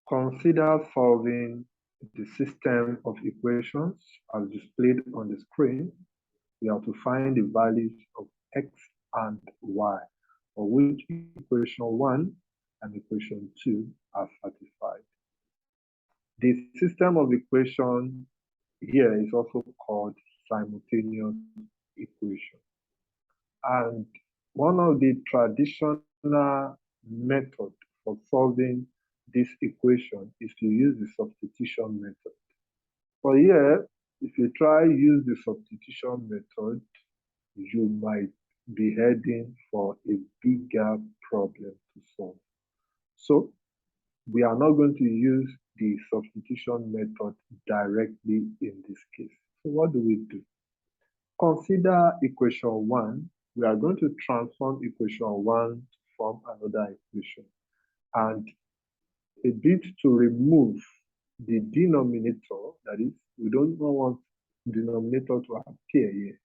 Consider solving the system of equations as displayed on the screen. We have to find the values of x and y, for which equation 1 and equation 2 are satisfied. The system of equation here is also called simultaneous equation. And one of the traditional methods for solving this equation is to use the substitution method. For here, if you try use the substitution method, you might be heading for a bigger problem to solve. So we are not going to use the substitution method directly in this case. So what do we do? Consider equation 1. We are going to transform equation 1 to form another equation. And a bit to remove the denominator, that is, we don't want denominator to appear here.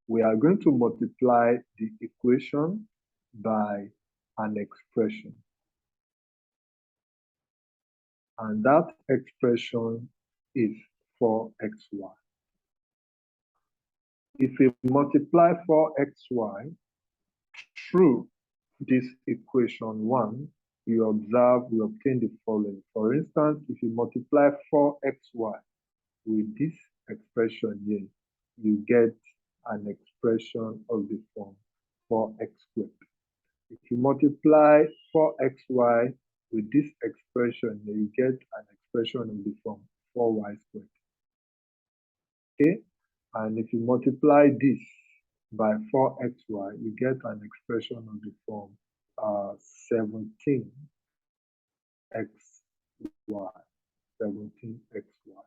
We are going to multiply the equation by an expression. And that expression is 4xy. If we multiply 4xy through this equation 1, you observe we obtain the following. For instance, if you multiply 4xy with this expression here, you get an expression of the form 4x squared. If you multiply 4xy with this expression, you get an expression of the form 4y squared. Okay? And if you multiply this by 4xy, you get an expression of the form 17xy. 17xy.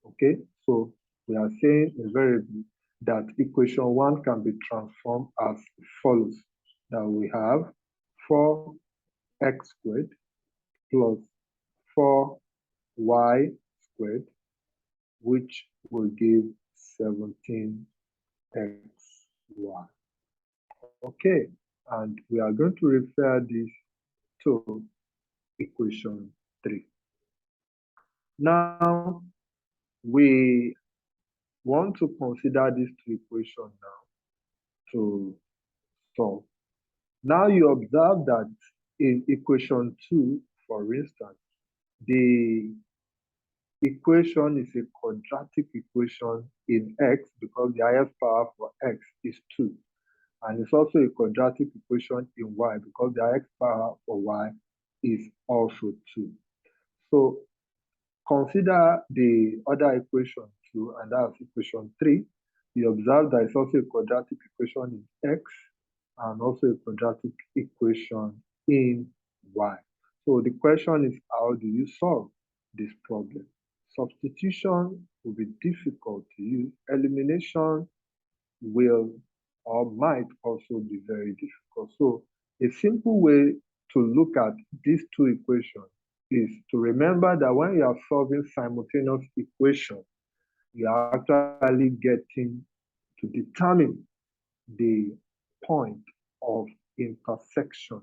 Okay? So we are saying invariably that equation 1 can be transformed as follows. That we have 4x squared plus 4y squared, which will give 17xy. Okay, and we are going to refer this to equation 3. Now, we want to consider these two equations now to solve. Now you observe that in equation 2, for instance, the equation is a quadratic equation in x because the highest power for x is 2. And it's also a quadratic equation in y because the highest power for y is also 2. So consider the other equation 2, and that's equation 3. You observe that it's also a quadratic equation in x and also a quadratic equation in y. So the question is, how do you solve this problem? Substitution will be difficult to use. Elimination will or might also be very difficult. So a simple way to look at these two equations is to remember that when you are solving simultaneous equations, you are actually getting to determine the point of intersection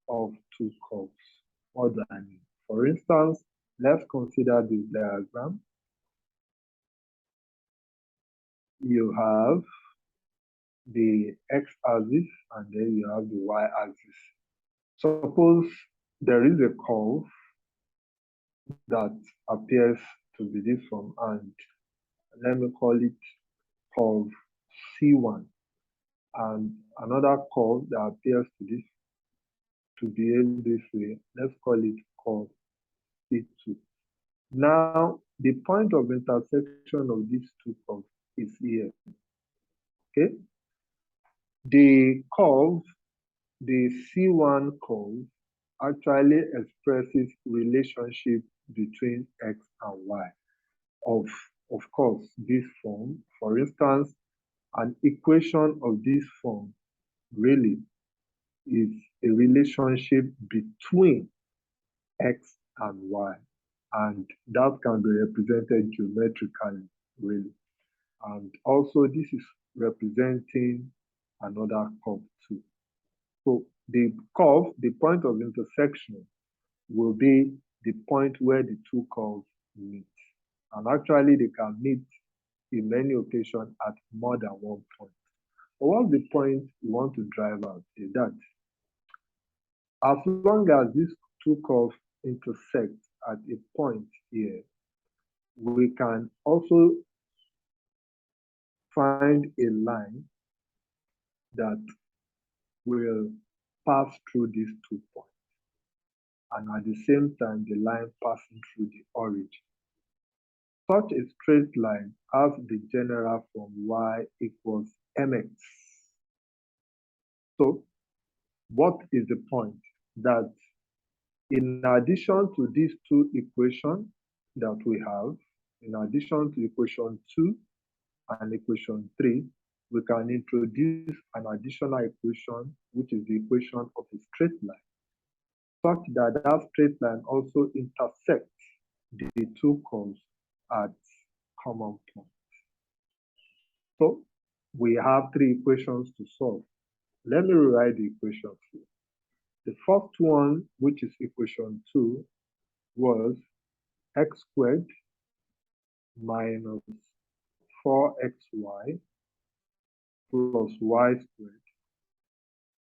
of two curves. What do I mean? For instance, let's consider this diagram. You have the x-axis and then you have the y-axis. Suppose there is a curve that appears to be this one, and let me call it curve C1, and another curve that appears to be this way, let's call it curve C2. Now, the point of intersection of these two curves is here. Okay? The curve, the C1 curve, actually expresses relationship between x and y of course this form. For instance, an equation of this form really is a relationship between x and y, and that can be represented geometrically, really. And also this is representing another curve too. So the curve, the point of intersection, will be the point where the two curves meet. And actually, they can meet in many occasions at more than one point. But what's the point we want to drive out is that as long as these two curves intersect at a point here, we can also find a line that will pass through these 2 points. And at the same time, the line passing through the origin. Such a straight line has the general form y equals mx. So, what is the point? That in addition to these two equations that we have, in addition to equation 2 and equation 3, we can introduce an additional equation, which is the equation of a straight line, such that that straight line also intersects the two curves at common points. So we have 3 equations to solve. Let me rewrite the equations here. The first one, which is equation 2, was x squared minus 4xy plus y squared,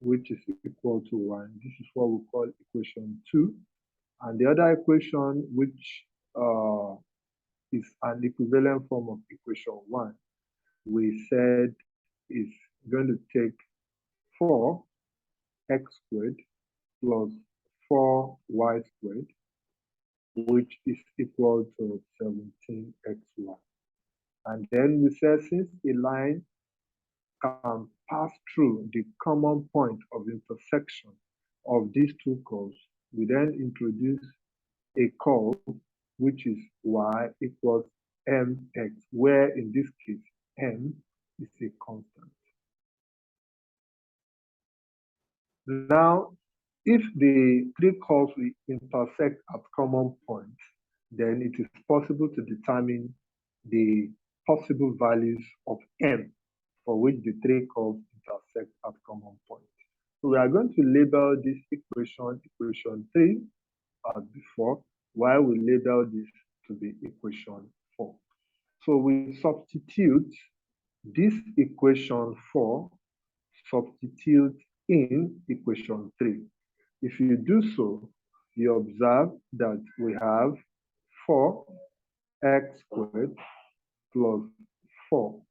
which is equal to 1. This is what we call equation 2. And the other equation, which is an equivalent form of equation 1, we said is going to take 4x squared plus 4y squared, which is equal to 17xy. And then we said since a line can pass through the common point of intersection of these two curves, we then introduce a curve which is y equals mx, where in this case m is a constant. Now, if the 3 curves will intersect at common points, then it is possible to determine the possible values of m for which the 3 curves intersect at common points. So we are going to label this equation, equation 3, as before, while we label this to be equation 4. So we substitute this equation 4, substitute in equation 3. If you do so, you observe that we have 4x squared plus 4.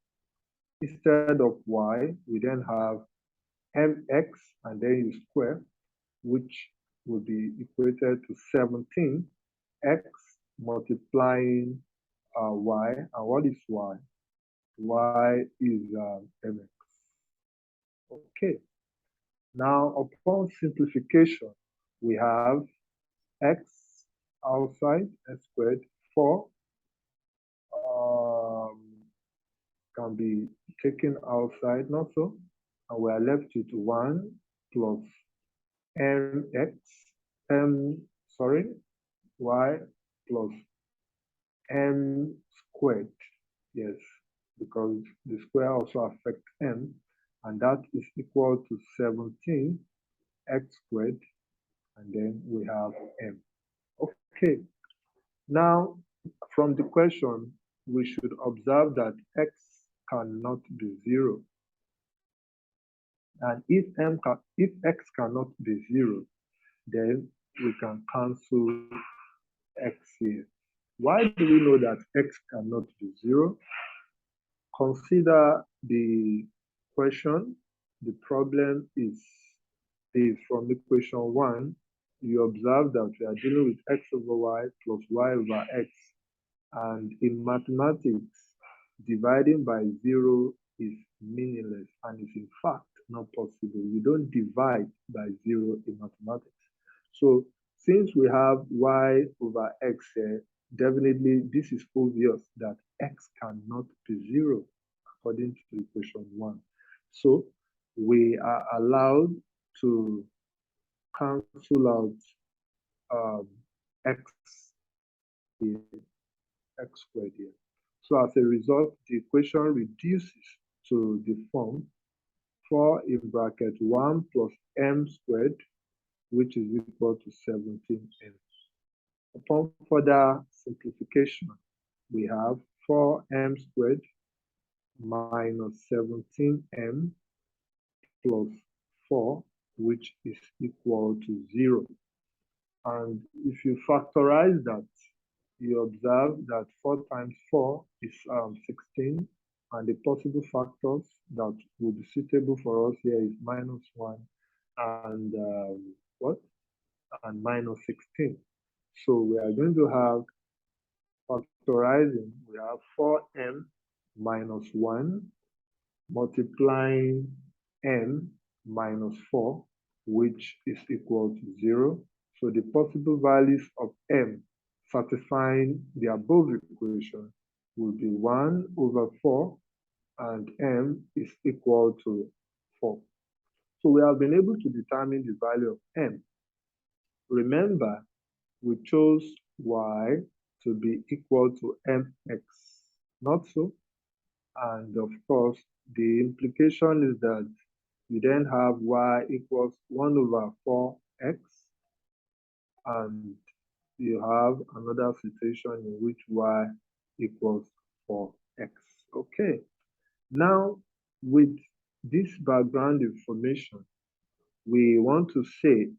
Instead of y, we then have mx, and then you square, which will be equated to 17x multiplying y. And what is y? Y is mx. Okay. Now, upon simplification, we have x outside, x squared, 4 can be taken outside, not so, and we are left with 1 plus mx, y plus m squared. Yes, because the square also affects m, and that is equal to 17x squared, and then we have m. Okay, now from the question, we should observe that x cannot be 0. And if x cannot be 0, then we can cancel x here. Why do we know that x cannot be 0? Consider the question. The problem is from equation 1, you observe that we are dealing with x over y plus y over x. And in mathematics, dividing by 0 is meaningless and is in fact not possible. You don't divide by 0 in mathematics. So since we have y over x here, definitely this is obvious that x cannot be 0 according to equation 1. So we are allowed to cancel out x here, x squared here. So as a result, the equation reduces to the form 4 in bracket 1 plus m squared, which is equal to 17m. Upon further simplification, we have 4m squared minus 17m plus 4, which is equal to 0. And if you factorize that, you observe that 4 times 4 is 16, and the possible factors that would be suitable for us here is minus 1 and what? And minus 16. So we are going to have factorizing, we have 4m minus 1 multiplying m minus 4, which is equal to 0. So the possible values of m satisfying the above equation will be 1 over 4, and m is equal to 4. So we have been able to determine the value of m. Remember, we chose y to be equal to mx, not so? And of course, the implication is that you then have y equals 1 over 4x, and you have another situation in which y equals 4x. Okay, now with this background information, we want to say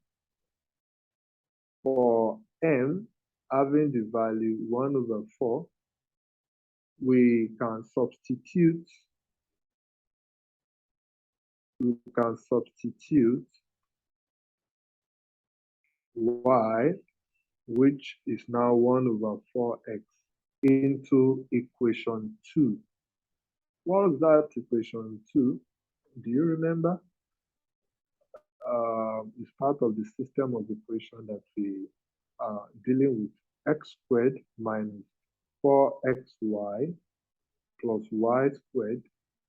for m having the value 1 over 4, we can substitute y, which is now 1 over 4x, into equation 2. What was that equation 2? Do you remember? It's part of the system of equation that we are dealing with. X squared minus 4xy plus y squared,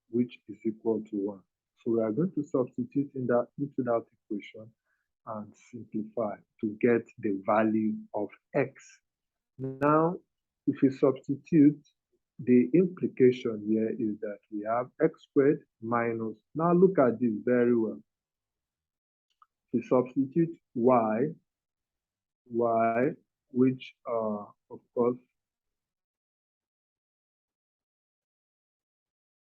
which is equal to 1. So we are going to substitute into that equation and simplify to get the value of x. Now, if you substitute, the implication here is that we have x squared minus, now look at this very well. We substitute y, which of course,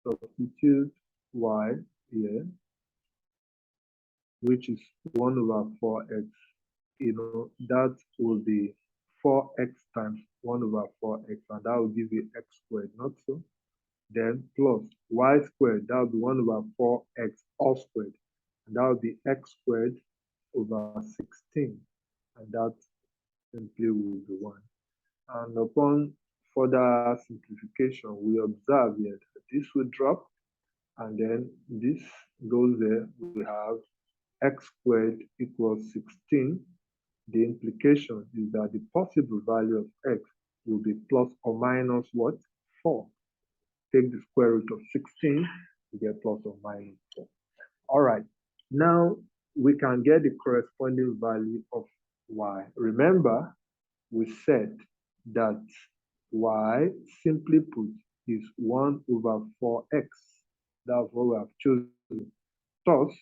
substitute y here, which is 1 over 4x. That will be 4x times 1 over 4x, and that will give you x squared, not so? Then plus y squared, that will be 1 over 4x all squared, and that will be x squared over 16, and that simply will be 1. And upon further simplification, we observe here that this will drop, and then this goes there. We have x squared equals 16. The implication is that the possible value of x will be plus or minus what? 4. Take the square root of 16, you get plus or minus 4. All right, now we can get the corresponding value of y. Remember, we said that y, simply put, is 1 over 4x. That's what we have chosen. Thus,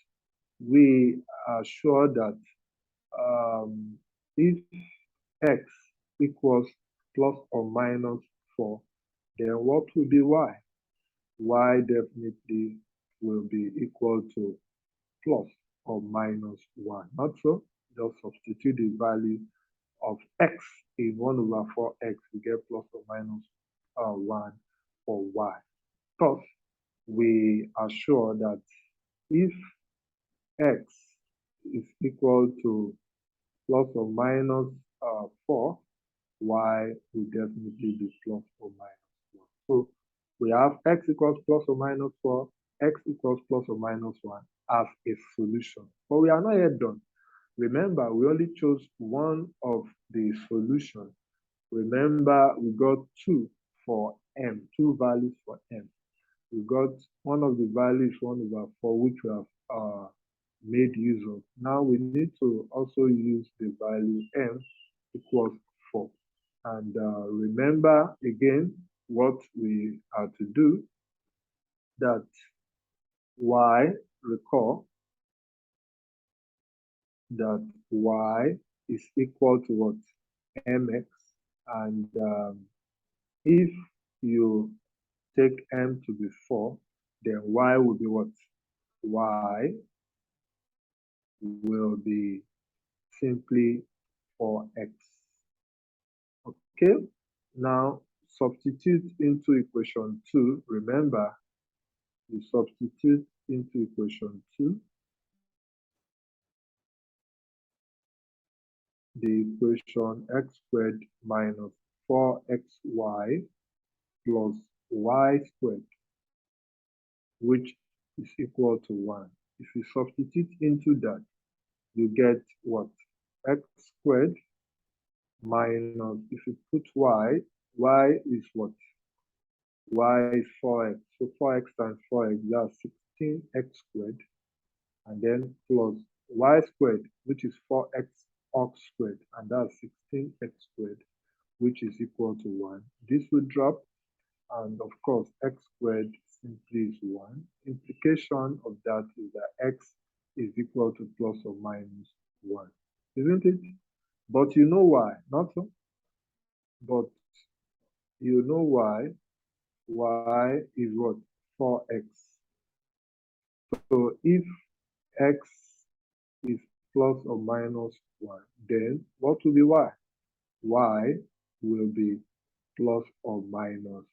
we are sure that if x equals plus or minus 4, then what will be y? Y definitely will be equal to plus or minus 1. Not so? Just substitute the value of x in 1 over 4x, we get plus or minus 1 for y. Thus, we are sure that if x is equal to plus or minus 4, y will definitely be plus or minus 1. So we have x equals plus or minus 4, x equals plus or minus 1 as a solution. But we are not yet done. Remember, we only chose one of the solutions. Remember, we got 2 for m, 2 values for m. We got one of the values 1 over 4, which we have made use of. Now we need to also use the value m equals 4. And remember again what we are to do, that y, recall that y is equal to what? mx, and if you take m to be 4, then y will be what? Y will be simply 4x. Okay, now substitute into equation 2. Remember, you substitute into equation 2 the equation x squared minus 4xy plus y squared, which is equal to 1. If you substitute into that, you get what? X squared minus, if you put y is what? Y is 4x. So 4x times 4x, that's 16x squared. And then plus y squared, which is 4x squared. And that's 16x squared, which is equal to 1. This will drop. And of course, x squared simply is 1. Implication of that is that x is equal to plus or minus 1. Isn't it? But you know why? Not so. But you know why? Y is what? 4x. So if x is plus or minus 1, then what will be y? Y will be plus or minus